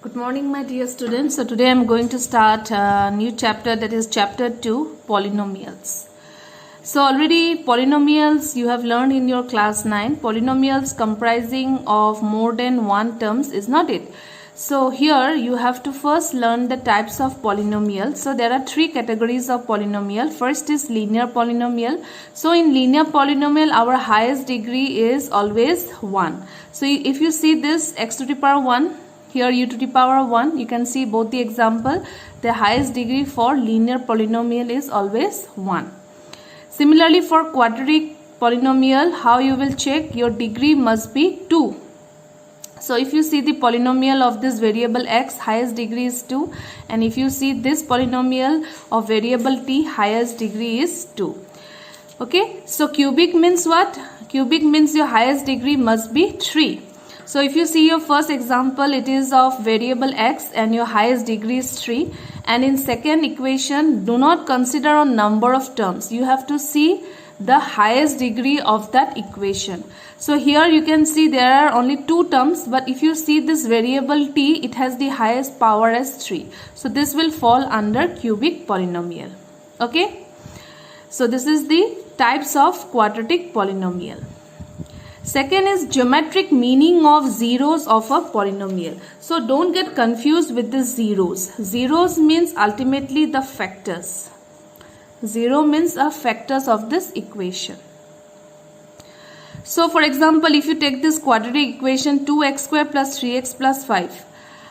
Good morning, my dear students. So today I am going to start a new chapter, that is chapter 2, polynomials. So already polynomials you have learned in your class 9. Polynomials comprising of more than one terms, is not it? So here you have to first learn the types of polynomial. So there are three categories of polynomial. First is linear polynomial. So in linear polynomial our highest degree is always 1. So if you see this x to the power 1, here u to the power 1, you can see both the example. The highest degree for linear polynomial is always 1. Similarly, for quadratic polynomial, how you will check? Your degree must be 2. So if you see the polynomial of this variable x, highest degree is 2. And if you see this polynomial of variable t, highest degree is 2. Okay, so cubic means what? Cubic means your highest degree must be 3. So if you see your first example, it is of variable x and your highest degree is 3. And in second equation, do not consider a number of terms. You have to see the highest degree of that equation. So here you can see there are only 2 terms, but if you see this variable t, it has the highest power as 3. So this will fall under cubic polynomial. Okay. So this is the types of quadratic polynomial. Second is geometric meaning of zeros of a polynomial. So don't get confused with the zeros. Zeros means ultimately the factors. Zero means a factors of this equation. So for example, if you take this quadratic equation 2x square plus 3x plus 5,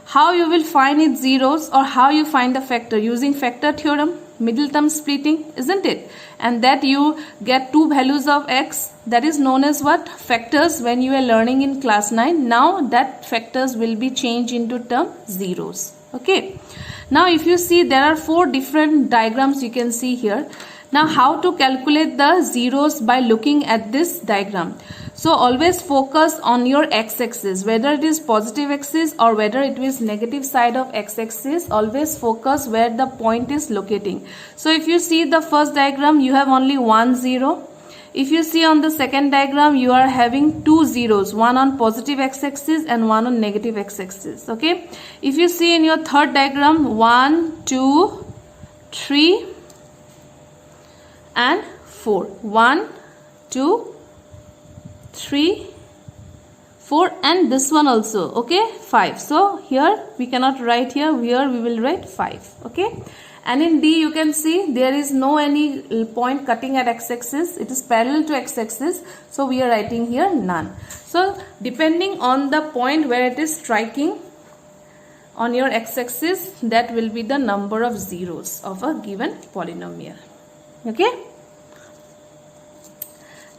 how you will find its zeros, or how you find the factor? Using factor theorem, middle term splitting, isn't it? And that you get 2 values of x, that is known as what? Factors, when you are learning in class 9. Now that factors will be changed into term zeros. Okay. Now if you see, there are 4 different diagrams you can see here. Now how to calculate the zeros? By looking at this diagram. So always focus on your x-axis, whether it is positive axis or whether it is negative side of x-axis. Always focus where the point is locating. So if you see the first diagram, you have only 1 0. If you see on the second diagram, you are having 2 zeros, one on positive x-axis and one on negative x-axis. Okay. If you see in your third diagram, 1, 2, 3 and 4. 1, 2, 3, 4 and this one also. Okay, 5. So here we cannot write here we will write 5. Okay, and in D you can see there is no any point cutting at x-axis. It is parallel to x-axis, so we are writing here none. So depending on the point where it is striking on your x-axis, that will be the number of zeros of a given polynomial. Okay.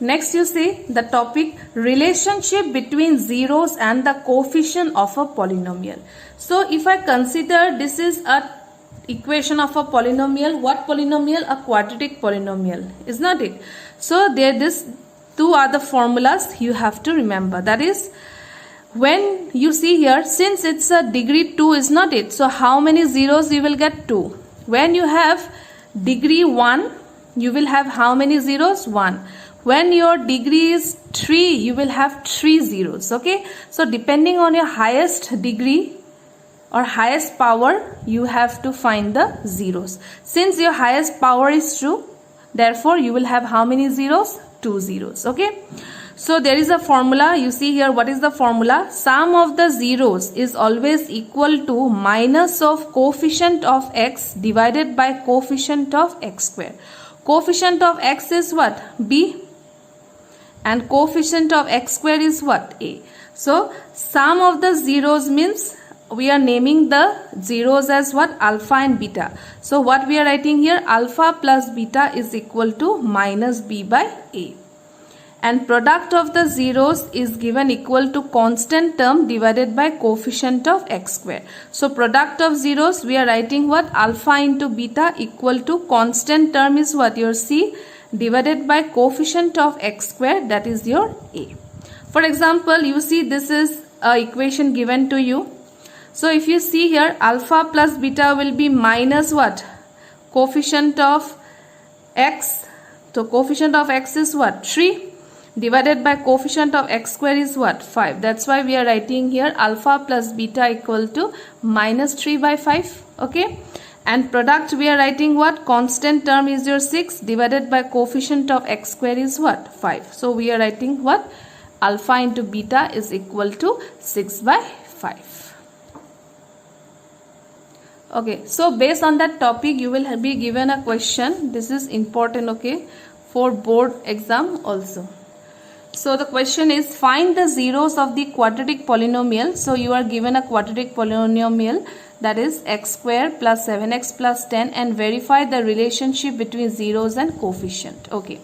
Next you see the topic, relationship between zeros and the coefficient of a polynomial. So if I consider this is a equation of a polynomial, what polynomial? A quadratic polynomial, is not it? So there this 2 are the formulas you have to remember. That is, when you see here, since it's a degree 2, is not it? So how many zeros you will get? 2. When you have degree 1, you will have how many zeros? 1. When your degree is 3, you will have 3 zeros. Okay. So depending on your highest degree or highest power, you have to find the zeros. Since your highest power is 2, therefore you will have how many zeros? 2 zeros. Okay. So there is a formula. You see here, what is the formula? Sum of the zeros is always equal to minus of coefficient of x divided by coefficient of x square. Coefficient of x is what? B. And coefficient of x square is what? A. So sum of the zeros means we are naming the zeros as what? Alpha and beta. So what we are writing here? Alpha plus beta is equal to minus b by a. And product of the zeros is given equal to constant term divided by coefficient of x square. So product of zeros, we are writing what? Alpha into beta equal to constant term is what? Your c divided by coefficient of x square, that is your a. For example, you see this is a equation given to you. So if you see here, alpha plus beta will be minus what? Coefficient of x. So coefficient of x is what? 3. divided by coefficient of x square is what? 5. That's why we are writing here alpha plus beta equal to minus 3 by 5. Okay. And product we are writing what? Constant term is your 6 divided by coefficient of x square is what? 5. So we are writing what? Alpha into beta is equal to 6 by 5. Okay, so based on that topic you will be given a question. This is important, okay, for board exam also. So the question is, find the zeros of the quadratic polynomial. So you are given a quadratic polynomial, that is x square plus 7x plus 10, and verify the relationship between zeros and coefficient. Okay.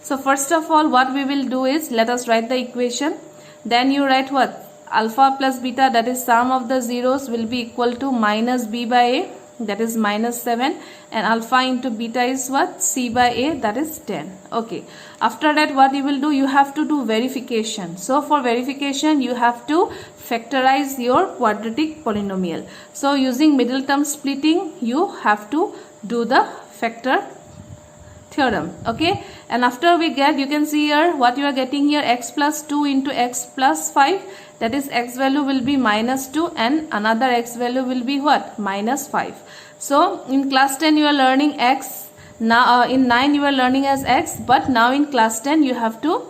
So first of all, what we will do is, let us write the equation. Then you write what? Alpha plus beta, that is sum of the zeros, will be equal to minus b by a, that is minus 7, and alpha into beta is what? C by a, that is 10. Okay. After that, what you will do? You have to do verification. So for verification, you have to factorize your quadratic polynomial. So using middle term splitting, you have to do the factor theorem. Okay. And after we get, you can see here what you are getting here, x plus 2 into x plus 5, that is x value will be minus 2 and another x value will be what? Minus 5. So in class 10 you are learning x, now in 9 you are learning as x, but now in class 10 you have to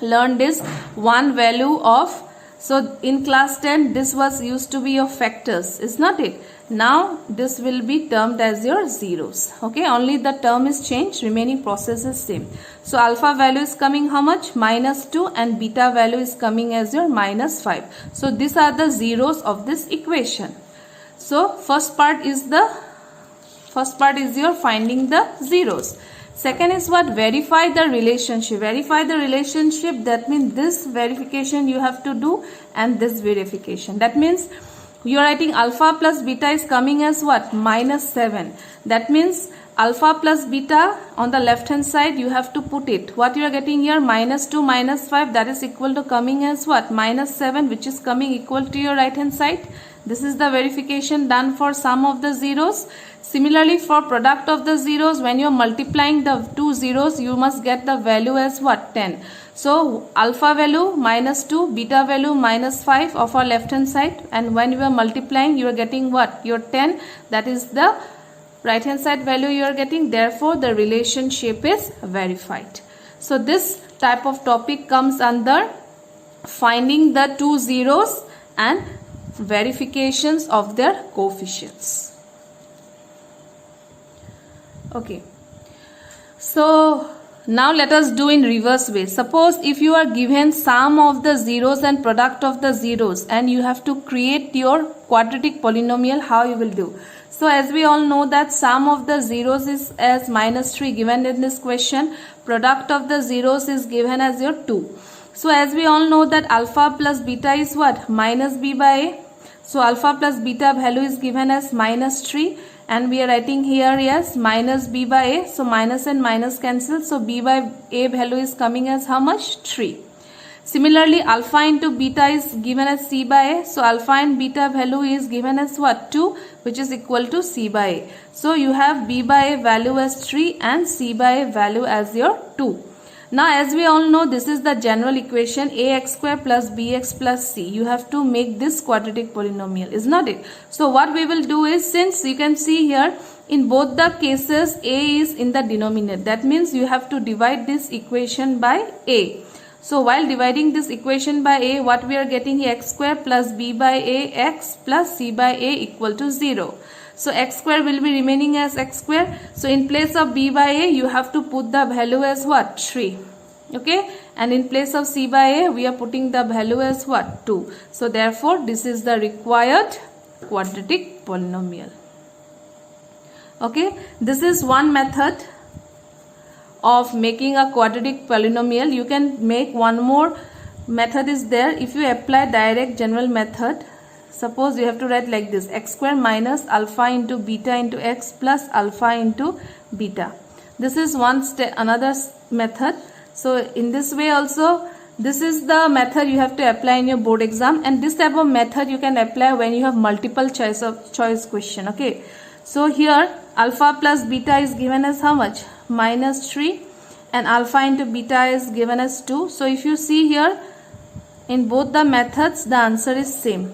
learn this one value of, so in class 10 this was used to be your factors, is not it? Now this will be termed as your zeros. Okay, only the term is changed, remaining process is same. So alpha value is coming how much? Minus 2, and beta value is coming as your minus 5. So these are the zeros of this equation. So first part is your finding the zeros. Second is what? Verify the relationship. Verify the relationship, that means this verification you have to do and this verification. That means you are writing alpha plus beta is coming as what? Minus 7. That means alpha plus beta on the left hand side you have to put it. What you are getting here? Minus 2 minus 5, that is equal to coming as what? Minus 7, which is coming equal to your right hand side. This is the verification done for sum of the zeros. Similarly, for product of the zeros, when you are multiplying the two zeros, you must get the value as what? 10. So alpha value minus 2, beta value minus 5 of our left hand side, and when you are multiplying you are getting what? Your 10, that is the right hand side value you are getting. Therefore the relationship is verified. So this type of topic comes under finding the two zeros and verifications of their coefficients. Okay, so now let us do in reverse way. Suppose if you are given sum of the zeros and product of the zeros, and you have to create your quadratic polynomial, how you will do? So as we all know that sum of the zeros is as minus 3 given in this question. Product of the zeros is given as your 2. So as we all know that alpha plus beta is what? Minus b by a. So alpha plus beta value is given as minus 3. And we are writing here, yes, minus b by a. So minus and minus cancel. So b by a value is coming as how much? 3. Similarly, alpha into beta is given as c by a. So alpha and beta value is given as what? 2, which is equal to c by a. So you have b by a value as 3 and c by a value as your 2. Now as we all know, this is the general equation, ax square plus bx plus c. You have to make this quadratic polynomial, is not it? So what we will do is, since you can see here in both the cases a is in the denominator, that means you have to divide this equation by a. So while dividing this equation by a, what we are getting here? X square plus b by a x plus c by a equal to 0. So x square will be remaining as x square. So in place of b by a, you have to put the value as what? 3. Okay. And in place of c by a, we are putting the value as what? 2. So therefore, this is the required quadratic polynomial. Okay. This is one method of making a quadratic polynomial. You can make one more method is there. If you apply direct general method, suppose you have to write like this: x square minus alpha into beta into x plus alpha into beta. This is one step, another method. So in this way also, this is the method you have to apply in your board exam, and this type of method you can apply when you have multiple choice question. Okay, so here alpha plus beta is given as how much? Minus 3, and alpha into beta is given as 2. So if you see here, in both the methods the answer is same.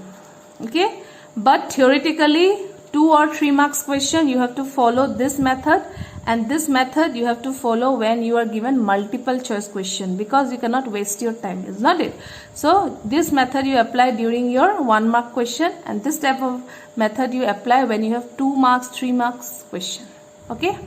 Okay, but theoretically 2 or 3 marks question you have to follow this method, and this method you have to follow when you are given multiple choice question, because you cannot waste your time, is not it? So this method you apply during your 1 mark question, and this type of method you apply when you have 2 marks, 3 marks question. Okay.